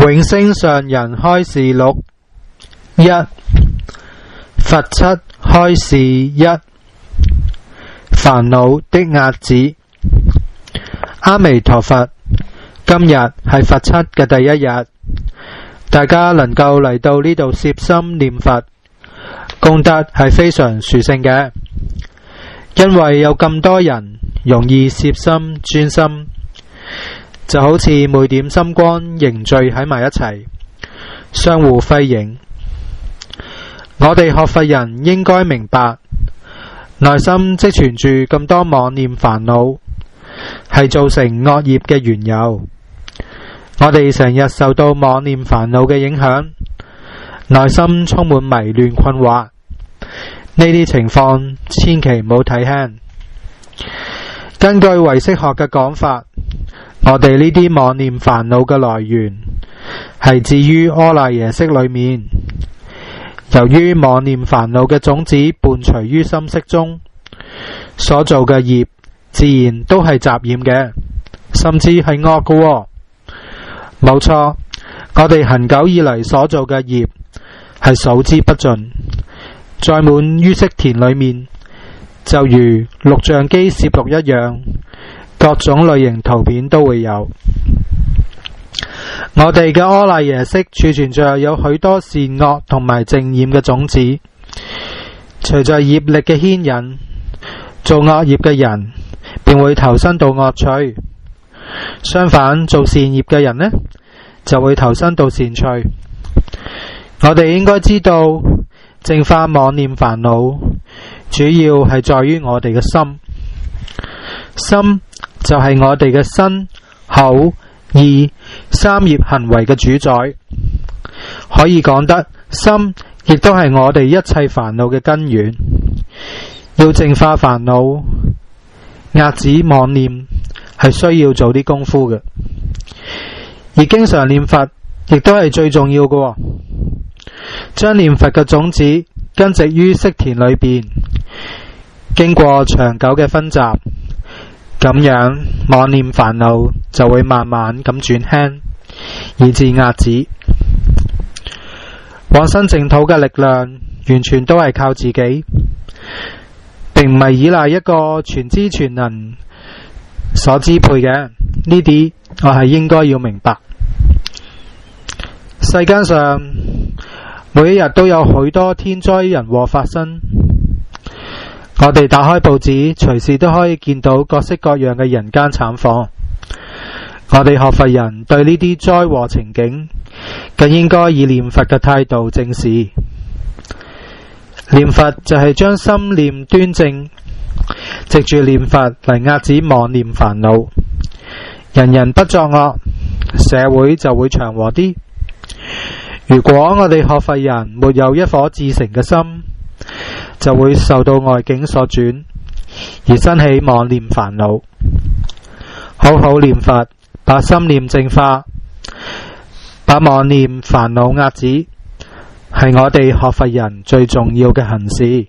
永升上人開示錄1佛七開示1煩惱的遏止。阿彌陀佛，今日係佛七嘅第一日，大家能夠嚟到呢度攝心念佛，功德係非常殊勝嘅，因為有咁多人容易攝心專心，就好似每點心光凝聚喺埋一齊，相互輝映。我哋學佛人應該明白，內心積存住咁多妄念煩惱，係造成惡業嘅緣由。我哋成日受到妄念煩惱嘅影響，內心充滿迷亂困惑，呢啲情況千祈唔好睇輕。根據唯識學嘅講法，我哋呢啲妄念煩惱嘅來源係自於阿賴耶識裏面。由於妄念煩惱嘅種子伴隨於心識中，所做嘅業自然都係雜染嘅，甚至係惡嘅喎。冇錯，我哋恆久以嚟所做嘅業係數之不盡，載滿於識田裏面，就如錄像機攝錄一樣，各種類型圖片都會有。我哋嘅阿賴耶識儲存着有許多善惡同埋淨染嘅種子，隨着業力嘅牽引，做惡業嘅人便會投身到惡趣，相反做善業嘅人呢，就會投身到善趣。我哋應該知道，淨化妄念煩惱主要係在於我哋嘅心，心就係我哋嘅身口意三業行為嘅主宰，可以講得心亦都係我哋一切煩惱嘅根源。要淨化煩惱、遏止妄念，係需要做啲功夫嘅，而經常念佛亦都係最重要嘅。將念佛嘅種子根植於識田裏邊，經過長久嘅熏習，咁樣妄念煩惱就會慢慢咁轉輕，以至遏止。往生淨土嘅力量完全都係靠自己，並唔係依賴一個全知全能所支配嘅。呢啲我係應該要明白。世間上每一日都有許多天災人禍發生，我哋打開報紙，隨時都可以見到各式各樣嘅人間慘況。我哋學佛人對呢啲災禍情景，更應該以念佛嘅態度正視。念佛就係將心念端正，藉住念佛嚟遏止妄念煩惱。人人不作惡，社會就會祥和啲。如果我哋學佛人沒有一顆至誠嘅心，就會受到外境所轉，而生起妄念煩惱。好好念佛，把心念淨化，把妄念煩惱遏止，係我哋學佛人最重要嘅行事。